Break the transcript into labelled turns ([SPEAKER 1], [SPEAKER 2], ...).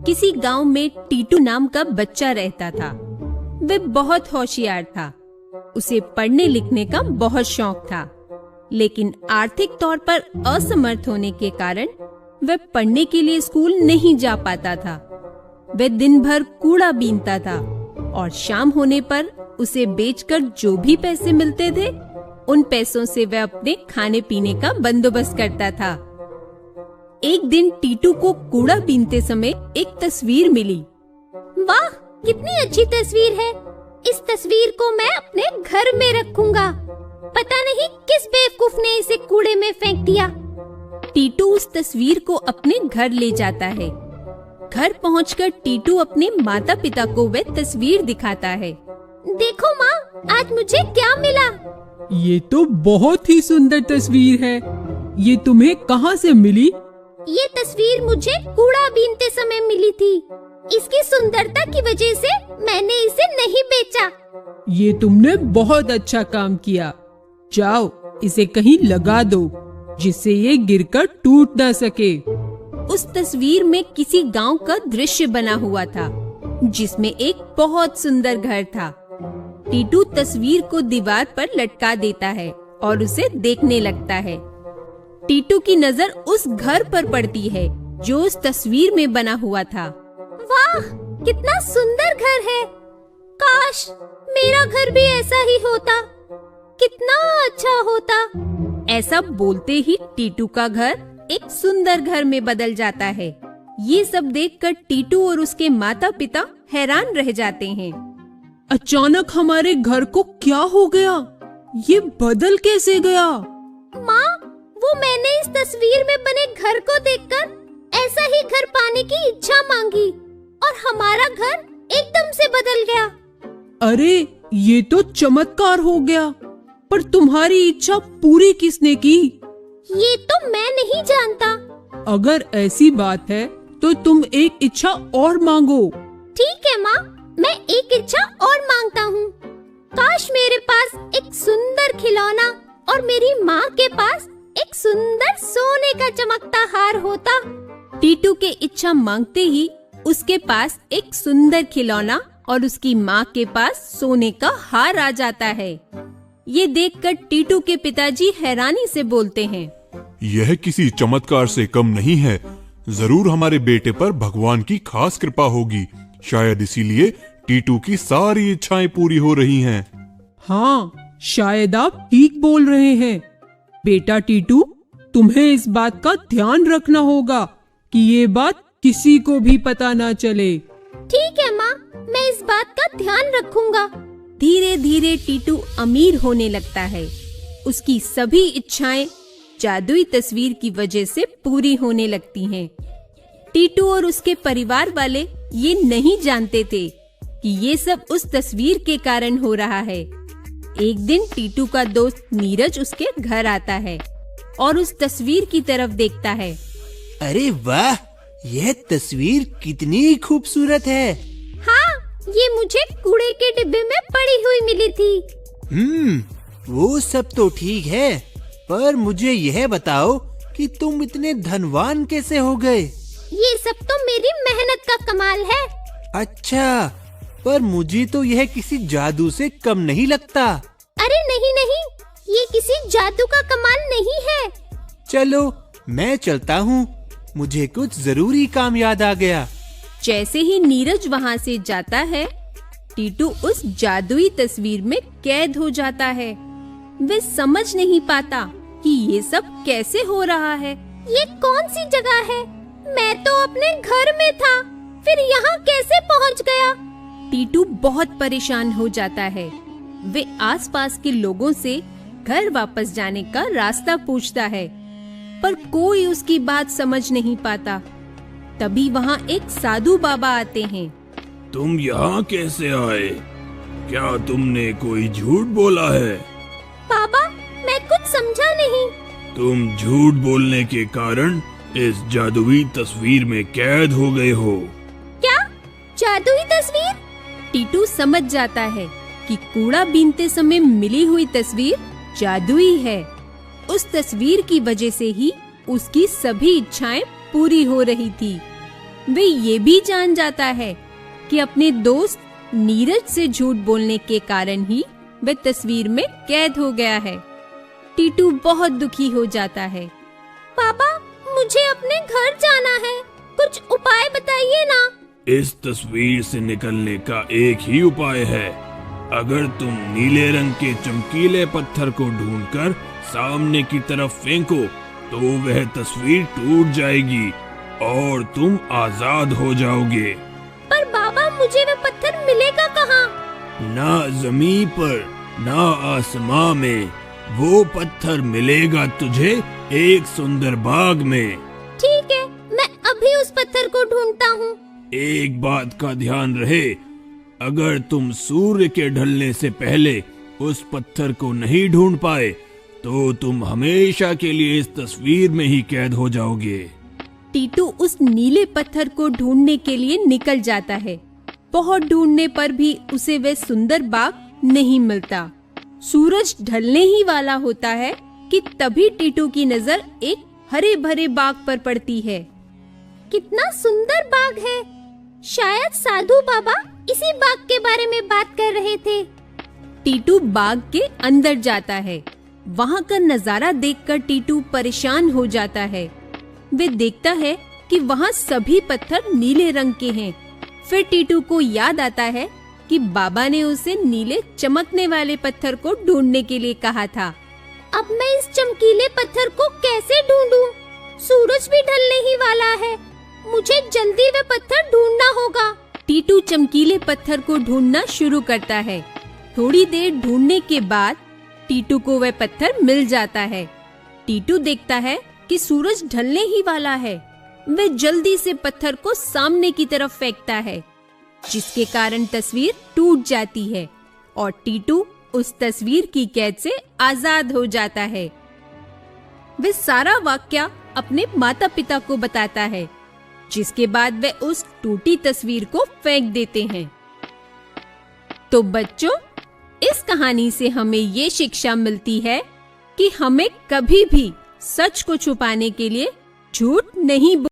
[SPEAKER 1] किसी गांव में टीटू नाम का बच्चा रहता था। वह बहुत होशियार था। उसे पढ़ने लिखने का बहुत शौक था, लेकिन आर्थिक तौर पर असमर्थ होने के कारण वह पढ़ने के लिए स्कूल नहीं जा पाता था। वह दिन भर कूड़ा बीनता था और शाम होने पर उसे बेचकर जो भी पैसे मिलते थे, उन पैसों से वह अपने खाने पीने का बंदोबस्त करता था। एक दिन टीटू को कूड़ा बीनते समय एक तस्वीर मिली।
[SPEAKER 2] वाह, कितनी अच्छी तस्वीर है। इस तस्वीर को मैं अपने घर में रखूंगा। पता नहीं किस बेवकूफ ने इसे कूड़े में फेंक दिया।
[SPEAKER 1] टीटू उस तस्वीर को अपने घर ले जाता है। घर पहुंचकर टीटू अपने माता पिता को वह तस्वीर दिखाता है।
[SPEAKER 2] देखो माँ, आज मुझे क्या मिला।
[SPEAKER 3] ये तो बहुत ही सुंदर तस्वीर है। ये तुम्हें कहाँ से मिली?
[SPEAKER 2] ये तस्वीर मुझे कूड़ा बीनते समय मिली थी। इसकी सुंदरता की वजह से मैंने इसे नहीं बेचा।
[SPEAKER 3] ये तुमने बहुत अच्छा काम किया। जाओ, इसे कहीं लगा दो जिससे ये गिरकर टूट ना सके।
[SPEAKER 1] उस तस्वीर में किसी गांव का दृश्य बना हुआ था, जिसमें एक बहुत सुंदर घर था। टीटू तस्वीर को दीवार पर लटका देता है और उसे देखने लगता है। टीटू की नजर उस घर पर पड़ती है जो उस तस्वीर में बना हुआ था।
[SPEAKER 2] वाह, कितना सुंदर घर है। काश मेरा घर भी ऐसा ही होता। कितना अच्छा होता।
[SPEAKER 1] ऐसा बोलते ही टीटू का घर एक सुंदर घर में बदल जाता है। ये सब देखकर टीटू और उसके माता पिता हैरान रह जाते हैं।
[SPEAKER 3] अचानक हमारे घर को क्या हो गया? ये बदल कैसे गया?
[SPEAKER 2] माँ, वो मैंने इस तस्वीर में बने घर को देखकर ऐसा ही घर पाने की इच्छा मांगी और हमारा घर एकदम से बदल गया।
[SPEAKER 3] अरे, ये तो चमत्कार हो गया। पर तुम्हारी इच्छा पूरी किसने की?
[SPEAKER 2] ये तो मैं नहीं जानता।
[SPEAKER 3] अगर ऐसी बात है तो तुम एक इच्छा और मांगो।
[SPEAKER 2] ठीक है माँ, मैं एक इच्छा और मांगता हूँ। काश मेरे पास एक सुंदर खिलौना और मेरी माँ के पास एक सुंदर सोने का चमकता हार होता।
[SPEAKER 1] टीटू के इच्छा मांगते ही उसके पास एक सुंदर खिलौना और उसकी माँ के पास सोने का हार आ जाता है। ये देखकर टीटू के पिताजी हैरानी से बोलते हैं,
[SPEAKER 4] यह किसी चमत्कार से कम नहीं है। जरूर हमारे बेटे पर भगवान की खास कृपा होगी। शायद इसीलिए टीटू की सारी इच्छाएं पूरी हो रही हैं।
[SPEAKER 3] हाँ, शायद आप ठीक बोल रहे हैं। बेटा टीटू, तुम्हें इस बात का ध्यान रखना होगा कि ये बात किसी को भी पता ना चले।
[SPEAKER 2] ठीक है माँ, मैं इस बात का ध्यान रखूंगा।
[SPEAKER 1] धीरे धीरे टीटू अमीर होने लगता है। उसकी सभी इच्छाएं जादुई तस्वीर की वजह से पूरी होने लगती हैं। टीटू और उसके परिवार वाले ये नहीं जानते थे कि ये सब उस तस्वीर के कारण हो रहा है। एक दिन टीटू का दोस्त नीरज उसके घर आता है और उस तस्वीर की तरफ देखता है।
[SPEAKER 5] अरे वाह, यह तस्वीर कितनी खूबसूरत है।
[SPEAKER 2] हाँ, ये मुझे कूड़े के डिब्बे में पड़ी हुई मिली थी।
[SPEAKER 5] वो सब तो ठीक है, पर मुझे यह बताओ कि तुम इतने धनवान कैसे हो गए?
[SPEAKER 2] ये सब तो मेरी मेहनत का कमाल है।
[SPEAKER 5] अच्छा, पर मुझे तो यह किसी जादू से कम नहीं लगता।
[SPEAKER 2] अरे नहीं नहीं, ये किसी जादू का कमाल नहीं है।
[SPEAKER 5] चलो, मैं चलता हूँ। मुझे कुछ जरूरी काम याद आ गया।
[SPEAKER 1] जैसे ही नीरज वहाँ से जाता है, टीटू उस जादुई तस्वीर में कैद हो जाता है। वे समझ नहीं पाता कि ये सब कैसे हो रहा है।
[SPEAKER 2] ये कौन सी जगह है? मैं तो अपने घर में था, फिर यहाँ कैसे पहुँच गया?
[SPEAKER 1] टीटू बहुत परेशान हो जाता है। वे आसपास के लोगों से घर वापस जाने का रास्ता पूछता है, पर कोई उसकी बात समझ नहीं पाता। तभी वहाँ एक साधु बाबा आते हैं।
[SPEAKER 6] तुम यहाँ कैसे आए? क्या तुमने कोई झूठ बोला है?
[SPEAKER 2] बाबा, मैं कुछ समझा नहीं।
[SPEAKER 6] तुम झूठ बोलने के कारण इस जादुई तस्वीर में कैद हो गए हो।
[SPEAKER 2] क्या? जादुई तस्वीर?
[SPEAKER 1] टीटू समझ जाता है कि कूड़ा बीनते समय मिली हुई तस्वीर जादुई है। उस तस्वीर की वजह से ही उसकी सभी इच्छाएं पूरी हो रही थी। वे ये भी जान जाता है कि अपने दोस्त नीरज से झूठ बोलने के कारण ही वह तस्वीर में कैद हो गया है। टीटू बहुत दुखी हो जाता है।
[SPEAKER 2] पापा, मुझे अपने घर जाना है, कुछ उपाय बताइए ना।
[SPEAKER 6] इस तस्वीर से निकलने का एक ही उपाय है। अगर तुम नीले रंग के चमकीले पत्थर को ढूंढकर सामने की तरफ फेंको तो वह तस्वीर टूट जाएगी और तुम आजाद हो जाओगे।
[SPEAKER 2] पर बाबा, मुझे वह पत्थर मिलेगा कहाँ?
[SPEAKER 6] ना जमीन पर ना आसमां में, वो पत्थर मिलेगा तुझे एक सुंदर बाग में।
[SPEAKER 2] ठीक है, मैं अभी उस पत्थर को ढूंढता हूँ।
[SPEAKER 6] एक बात का ध्यान रहे, अगर तुम सूर्य के ढलने से पहले उस पत्थर को नहीं ढूंढ पाए तो तुम हमेशा के लिए इस तस्वीर में ही कैद हो जाओगे।
[SPEAKER 1] टीटू उस नीले पत्थर को ढूंढने के लिए निकल जाता है। बहुत ढूंढने पर भी उसे वह सुंदर बाग नहीं मिलता। सूरज ढलने ही वाला होता है कि तभी टीटू की नजर एक हरे भरे बाग पर पड़ती है।
[SPEAKER 2] कितना सुंदर बाग है। शायद साधु बाबा इसी बाग के बारे में बात कर रहे थे।
[SPEAKER 1] टीटू बाग के अंदर जाता है। वहाँ का नजारा देखकर टीटू परेशान हो जाता है। वे देखता है कि वहाँ सभी पत्थर नीले रंग के हैं। फिर टीटू को याद आता है कि बाबा ने उसे नीले चमकने वाले पत्थर को ढूंढने के लिए कहा था।
[SPEAKER 2] अब मैं इस चमकीले पत्थर को कैसे ढूंढूं? सूरज भी ढलने ही वाला है। मुझे जल्दी वह पत्थर ढूंढना होगा।
[SPEAKER 1] टीटू चमकीले पत्थर को ढूंढना शुरू करता है। थोड़ी देर ढूंढने के बाद टीटू को वह पत्थर मिल जाता है। टीटू देखता है कि सूरज ढलने ही वाला है। वह जल्दी से पत्थर को सामने की तरफ फेंकता है, जिसके कारण तस्वीर टूट जाती है और टीटू उस तस्वीर की कैद से आजाद हो जाता है। वह सारा वाकया अपने माता पिता को बताता है, जिसके बाद वे उस टूटी तस्वीर को फेंक देते हैं। तो बच्चों, इस कहानी से हमें ये शिक्षा मिलती है कि हमें कभी भी सच को छुपाने के लिए झूठ नहीं